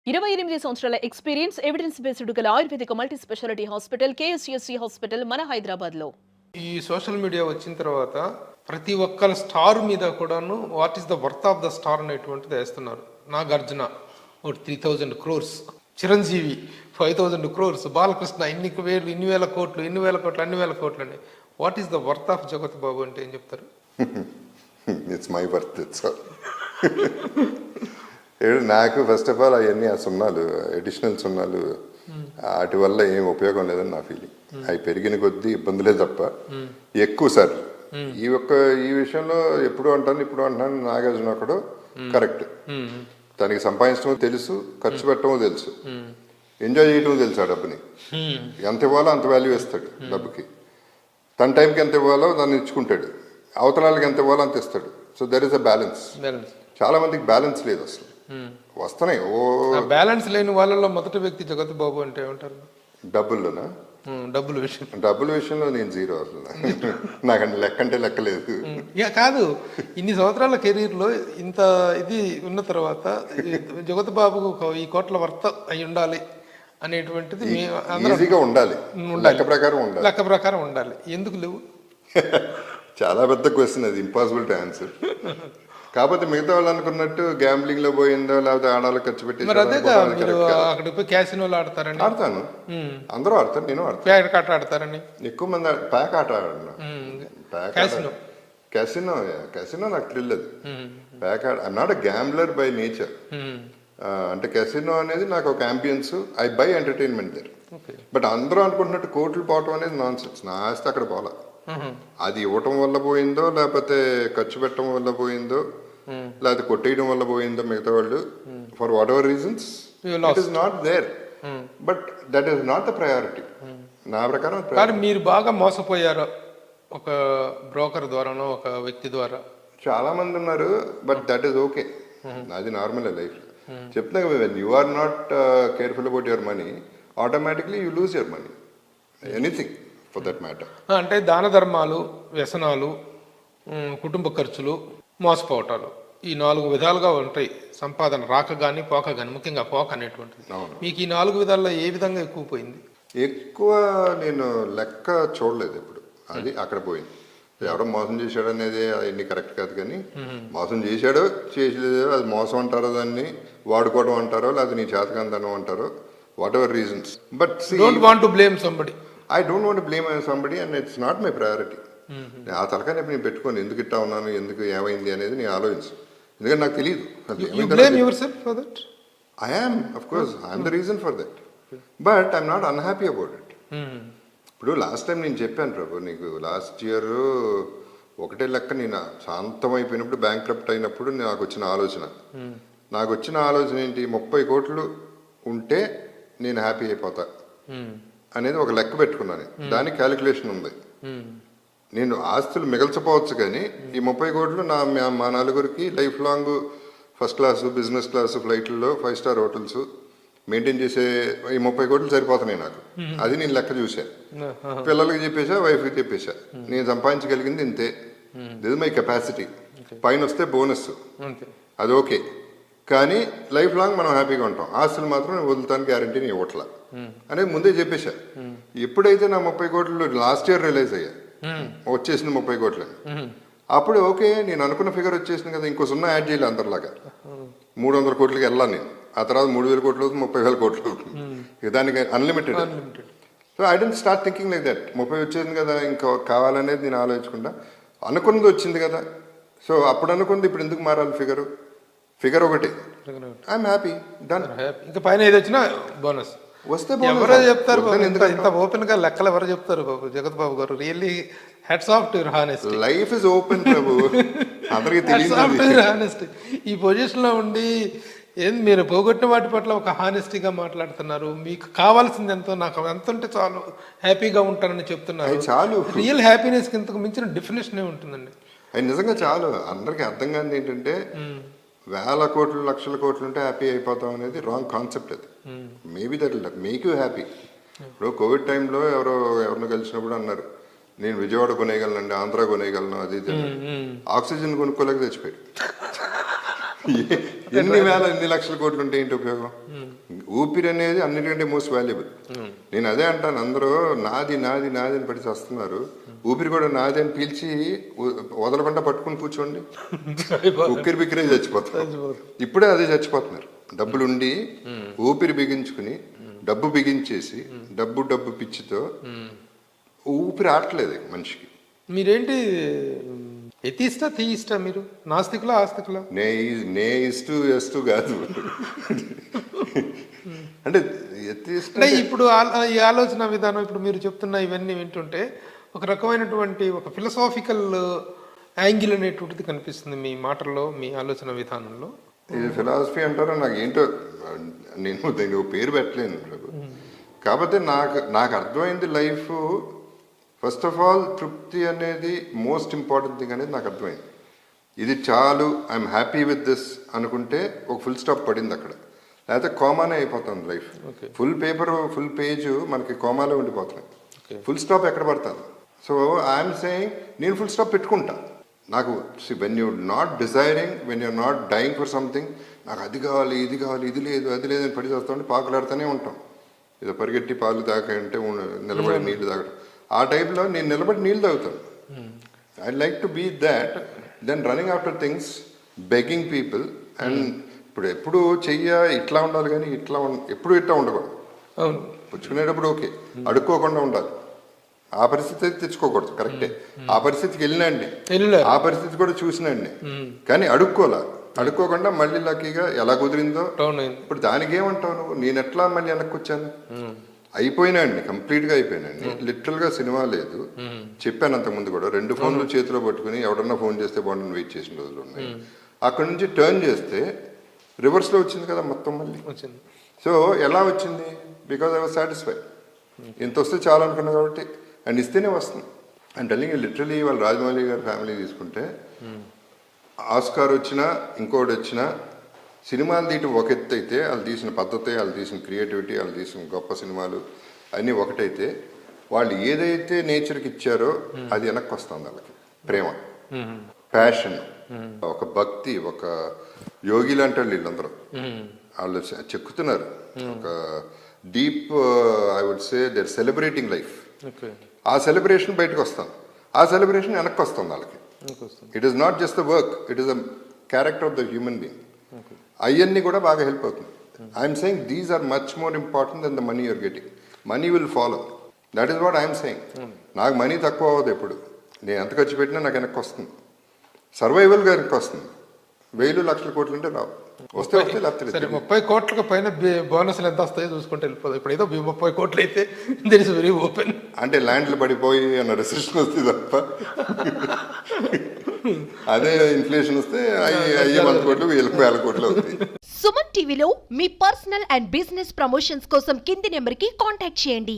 28 సంవత్సరాల experience evidence based గల ఆయుర్వేదిక multi speciality hospital KSSC hospital మన హైదరాబాద్ లో. ఈ సోషల్ మీడియా వచ్చిన తర్వాత ప్రతి ఒక్కరి స్టార్ మీద కూడాను what is the worth of the star అనేటువంటిది వేస్తున్నారు. నాగార్జున 3000 crores, చిరంజీవి 5000 crores, బాలకృష్ణ ఇన్ని వేల కోట్లు అన్ని వేల కోట్లు అని. What is the worth of జగత్ బాబు అంటే ఏం చెప్తారు? ఇట్స్ మై వర్త్, ఇట్స్ నాకు ఫస్ట్ ఆఫ్ ఆల్ అవన్నీ ఆ సున్నాలు, అడిషనల్ సున్నాలు, వాటి వల్ల ఏం ఉపయోగం లేదని నా ఫీలింగ్. అవి పెరిగిన కొద్దీ ఇబ్బందులే తప్ప ఎక్కువ సార్ ఈ విషయంలో ఎప్పుడు అంటాను ఇప్పుడు అంటున్నాను. నాగార్జున ఒకడు కరెక్ట్, తనకి సంపాదించడం తెలుసు, ఖర్చు పెట్టడం తెలుసు, ఎంజాయ్ చేయడం తెలుసు. ఆ డబ్బుని ఎంత ఇవ్వాలో అంత వాల్యూ ఇస్తాడు డబ్బుకి, తన టైంకి ఎంత ఇవ్వాలో దాన్ని ఇచ్చుకుంటాడు, అవతలాలకి ఎంత ఇవ్వాలో అంత ఇస్తాడు. So there is a balance. చాలా మందికి బ్యాలెన్స్ లేదు అసలు. వస్తున్నాయి బ్యాలెన్స్ లేని వాళ్ళలో మొదటి వ్యక్తి జగత్ బాబు అంటే ఏమంటారు? డబ్బుల్లోనా? డబ్బుల విషయంలో నేను జీరో అసలు. నాకు లెక్క అంటే లెక్క లేదు. కాదు, ఇన్ని సంవత్సరాల కెరీర్లో ఇంత ఇది ఉన్న తర్వాత జగత్ బాబుకు ఈ కోట్ల వర్త అయి ఉండాలి అనేటువంటిది ఈజీగా ఉండాలి, లెక్క ప్రకారం ఉండాలి. ఎందుకు లేవు? చాలా పెద్ద క్వశ్చన్ అది, ఇంపాసిబుల్ టు ఆన్సర్. కాకపోతే మిగతా వాళ్ళు అనుకున్నట్టు గ్యాంబ్లింగ్ లో పోయిందో లేకపోతే ఆడాలో ఖర్చు పెట్టి క్యాసినోలో ఆడతారని. ఆడతాను, అందరూ ఆడతారు, నేను ఆడతారని. ఎక్కువ మంది ప్యాక్ ఆట ఆడినా. క్యాసినో నాకు థ్రిల్ అది. ప్యాక్ ఆడ I'm not a gambler by nature. అంటే క్యాసినో అనేది నాకు ఒక ambience, I buy entertainment there. But అందరూ అనుకుంటున్నట్టు కోట్లు పోవటం అనేది నాన్ సెన్స్. నా ఆస్తి అక్కడ పోలా. అది ఇవ్వటం వల్ల పోయిందో లేకపోతే ఖర్చు పెట్టడం వల్ల పోయిందో లేకపోతే కొట్టేయడం వల్ల పోయిందో మిగతా వాళ్ళు for whatever reasons it is not there. But that is not the priority నా ప్రకారం. కానీ మీరు బాగా మోసపోయారు ఒక బ్రోకర్ ద్వారానో ఒక వ్యక్తి ద్వారా? చాలా మంది ఉన్నారు, బట్ దట్ ఈస్ ఓకే. అది నార్మల్ లైఫ్. చెప్తున్నా when you are not careful about your money, automatically you lose your money, anything for that matter. అంటే దాన ధర్మాలు, వ్యసనాలు, కుటుంబ ఖర్చులు, మోసపోవటాలు, ఈ 4 విధాలుగా ఉంటాయి. సంపాదన రాక కానీ పోక కానీ, ముఖ్యంగా పోక అనేటువంటిది. మీకు ఈ 4 విధాల్లో ఏ విధంగా ఎక్కువ పోయింది? ఎక్కువ నేను లెక్క చూడలేదు ఎప్పుడు. అది అక్కడ పోయింది. ఎవరో మోసం చేశాడు అనేది అవన్నీ కరెక్ట్ కాదు, కానీ మోసం చేశాడో చేసలేదో అది మోసం అంటారో, దాన్ని వాడుకోవడం అంటారో, లేదా నీ చేతకందనం అంటారో, what ever reasons. But don't want to blame somebody. I don't want to blame somebody and it's not my priority. ఆ తలకాయ నేను పెట్టుకొని ఎందుకు ఇట్టా ఉన్నాను, ఎందుకు ఏమైంది అనేది నేను ఆలోచించు. ఎందుకంటే నాకు తెలియదు. I am, of course, I am the reason for that. But I'm not unhappy about it. ఇప్పుడు లాస్ట్ టైం నేను చెప్పాను ప్రభు నీకు, లాస్ట్ ఇయర్ ఒకటే లెక్క, నేను శాంతమైపోయినప్పుడు బ్యాంక్రప్ట్ అయినప్పుడు నాకు వచ్చిన ఆలోచన ఏంటి, 30 కోట్లు ఉంటే నేను హ్యాపీ అయిపోతా అనేది ఒక లెక్క పెట్టుకున్నాను. దానికి క్యాలిక్యులేషన్ ఉంది. నేను ఆస్తులు మిగల్చపోవచ్చు, కానీ ఈ 30 కోట్లు మా నలుగురికి life long first class, business class ఫ్లైట్లలో, 5 star హోటల్స్ మెయింటైన్ చేసే ఈ 30 కోట్లు సరిపోతున్నాయి నాకు. అది నేను లెక్క చూసా, పిల్లలకి చెప్పేసా, వైఫ్కి చెప్పేసా. నేను సంపాదించగలిగింది ఇంతే, దిస్ ఇస్ మై కెపాసిటీ. పైన వస్తే బోనస్, అది ఓకే, కానీ లైఫ్ లాంగ్ మనం హ్యాపీగా ఉంటాం. ఆస్తులు మాత్రం వదులుతానికి గ్యారంటీ నేను ఇవ్వట్లా అనేది ముందే చెప్పేశా. ఎప్పుడైతే నా 30 కోట్లు లాస్ట్ ఇయర్ రిలైజ్ అయ్యా, వచ్చేసింది 30 కోట్లు, అప్పుడు ఓకే నేను అనుకున్న ఫిగర్ వచ్చేసింది కదా, ఇంకో 0 యాడ్ చేయాలి అందరిలాగా. 300 కోట్లకి వెళ్ళాను నేను. ఆ తర్వాత 3000 కోట్లు అవుతుంది, 30,000 కోట్లు అవుతుంది. ఇక దానికి unlimited. So I don't start thinking like that. 30 వచ్చేసింది కదా, ఇంకా కావాలనేది నేను ఆలోచించకుండా అనుకున్నది వచ్చింది కదా. సో అప్పుడు అనుకుంది ఇప్పుడు ఎందుకు మారాలి ఫిగర్ ఒకటి. I'm happy, done. ఇంకా పైన ఏది వచ్చినా బోనస్ వస్తే ఎవరో చెప్తారు. ఇంత ఓపెన్ గా లెక్కలు ఎవరు చెప్తారు బాబు? Jagat Babu garu, really hats off to your honesty. Life is open ప్రభు, అందరికీ తెలియదు. ఈ పొజిషన్ లో ఉండి మీరు పోగొట్టిన వాటి పట్ల ఒక హానెస్టీగా మాట్లాడుతున్నారు. మీకు కావాల్సింది ఎంతో, నాకు ఎంత ఉంటే చాలు హ్యాపీగా ఉంటానని చెప్తున్నారు. చాలు. రియల్ హ్యాపీనెస్ కి ఇంతకు మించిన డెఫినేషన్ ఉంటుందండి. అది నిజంగా చాలు. అందరికి అర్థం కాదు ఏంటంటే 1000 కోట్లు 1,00,000 కోట్లు ఉంటే హ్యాపీ అయిపోతాం అనేది రాంగ్ కాన్సెప్ట్. అది maybe that will make you happy. ఇప్పుడు కోవిడ్ టైంలో ఎవరిని కలిసినప్పుడు అన్నారు, నేను విజయవాడ కొనేయగలనండి, ఆంధ్ర కొనేయగలను, అది ఆక్సిజన్ కొనుక్కోలేక తెచ్చిపోయాడు. ఎన్ని లక్షల కోట్లు ఉంటే ఏంటి ఉపయోగం? ఊపిరి అనేది అన్నిటికంటే మోస్ట్ వాల్యుబుల్. నేను అదే అంటాను, అందరూ నాది నాది నాది అని పడి వస్తున్నారు. ఊపిరి కూడా నాది అని పీల్చి వదలకుండా పట్టుకుని కూర్చోండి, ఉక్కిరి బిక్కిరే చచ్చిపోతారు. ఇప్పుడే అదే చచ్చిపోతున్నారు. డబ్బులుండి ఊపిరి బిగించుకుని డబ్బు బిగించేసి డబ్బు పిచ్చితో ఊపిరి ఆటలేదు మనిషికి. మీరేంటి ఎతిస్టా థీయిస్టా? మీరు నాస్తికులా ఆస్తికులా? నే ఇస్టు కాదు అంటే అంటే ఇప్పుడు ఈ ఆలోచన విధానం ఇప్పుడు మీరు చెప్తున్న ఇవన్నీ వింటుంటే ఒక రకమైనటువంటి ఒక ఫిలసాఫికల్ యాంగిల్ అనేటువంటిది కనిపిస్తుంది మీ మాటల్లో, మీ ఆలోచన విధానంలో. ఇది ఫిలాసఫీ అంటారో నాకు ఏంటో, నేను దీనికి పేరు పెట్టలేను. కాకపోతే నాకు అర్థమైంది లైఫ్ ఫస్ట్ ఆఫ్ ఆల్ తృప్తి అనేది మోస్ట్ ఇంపార్టెంట్ థింగ్ అనేది నాకు అర్థమైంది. ఇది చాలు, ఐఎమ్ హ్యాపీ విత్ దిస్ అనుకుంటే ఒక ఫుల్ స్టాప్ పడింది అక్కడ, లేకపోతే కోమానే అయిపోతుంది లైఫ్. ఫుల్ పేజ్ మనకి కోమాలో ఉండిపోతుంది. ఫుల్ స్టాప్ ఎక్కడ పడుతుంది? సో ఐఎమ్ సేయింగ్ నేను ఫుల్ స్టాప్ పెట్టుకుంటా. నాకు when you not desiring, when you're not dying for something, నాకు అది కావాలి ఇది కావాలి ఇది లేదు అది లేదని పడి చేస్తామంటే పాకులాడుతూనే ఉంటాం. ఏదో పరిగెట్టి పాలు తాకంటే నిలబడి నీళ్లు తాగడం, ఆ టైప్లో నేను నిలబడి నీళ్ళు తాగుతాను. I like to be that than running after things, begging people. And ఎప్పుడు చెయ్య ఇట్లా ఉండాలి కానీ ఎప్పుడు ఇట్లా ఉండకూడదు. పుచ్చుకునేటప్పుడు ఓకే, అడుక్కోకుండా ఉండాలి. ఆ పరిస్థితి అయితే తెచ్చుకోకూడదు, కరెక్టే. ఆ పరిస్థితికి వెళ్ళినండి, ఆ పరిస్థితి కూడా చూసినండి, కానీ అడుక్కోకుండా మళ్ళీ లక్కీగా ఎలా కుదిరిందో. ఇప్పుడు దానికి ఏమంటావు నువ్వు? నేను ఎట్లా మళ్ళీ వెనక్కి వచ్చాను? అయిపోయినాండి, కంప్లీట్గా అయిపోయినాండి. లిటరల్గా సినిమా లేదు. చెప్పాను అంతకుముందు కూడా, 2 ఫోన్లు చేతిలో పట్టుకుని ఎవడన్నా ఫోన్ చేస్తే బాగుండని వెయిట్ చేసిన రోజులు ఉన్నాయి. అక్కడ నుంచి టర్న్ చేస్తే రివర్స్లో వచ్చింది కదా మొత్తం మళ్ళీ వచ్చింది. సో ఎలా వచ్చింది? Because I was satisfied. ఇంత వస్తే చాలా అనుకున్నా కాబట్టి, అండ్ ఇస్తేనే వస్తుంది. అండ్ టెల్లింగ్ లిటరలీ వాళ్ళ రాజమౌళి గారి ఫ్యామిలీ తీసుకుంటే ఆస్కార్ వచ్చినా ఇంకోటి వచ్చినా సినిమాలు తీయటం ఒక ఎత్తు అయితే, వాళ్ళు తీసిన పద్ధతి, వాళ్ళు తీసిన క్రియేటివిటీ, వాళ్ళు తీసిన గొప్ప సినిమాలు అన్నీ ఒకటైతే, వాళ్ళు ఏదైతే నేచర్కి ఇచ్చారో అది వెనక్కి వస్తుంది. వాళ్ళకి ప్రేమ, ప్యాషన్, ఒక భక్తి, ఒక యోగి లాంటి వాళ్ళు వీళ్ళందరూ. వాళ్ళు చెక్కుతున్నారు ఒక deep, I would say they're celebrating life. ఆ సెలబ్రేషన్ బయటకు వస్తాం, ఆ సెలబ్రేషన్ వెనక్కి వస్తుంది వాళ్ళకి. It is not just the work, it is the character of the human being. అవన్నీ కూడా బాగా హెల్ప్ అవుతుంది. I'm saying these are much more important than the money you're getting. Money will follow, that is what I'm saying. నాకు money తక్కువ అవ్వదు ఎప్పుడు, నేను ఎంత ఖర్చు పెట్టినా నాకు వెనక్కి వస్తుంది. సర్వైవల్గా వెనక్కి వస్తుంది. 1000 లక్షల కోట్లు అంటే రావు, వస్తే లేకపోతే 30 కోట్లకు పైన బోనస్లు ఎంత వస్తాయో చూసుకుంటే వెళ్ళిపోదు. ఇప్పుడు ఏదో 30 కోట్లు అయితే దట్ ఇస్ వెరీ ఓపెన్. అంటే ల్యాండ్లు పడిపోయి అన్న రెసిషన్ వస్తుంది తప్ప, అదే ఇన్ఫ్లేషన్ వస్తే అయ్యే 100 కోట్లు 1000 కోట్లు అవుతాయి. సుమన్ టీవీలో మీ పర్సనల్ అండ్ బిజినెస్ ప్రమోషన్స్ కోసం కింది నెంబర్కి కాంటాక్ట్ చేయండి.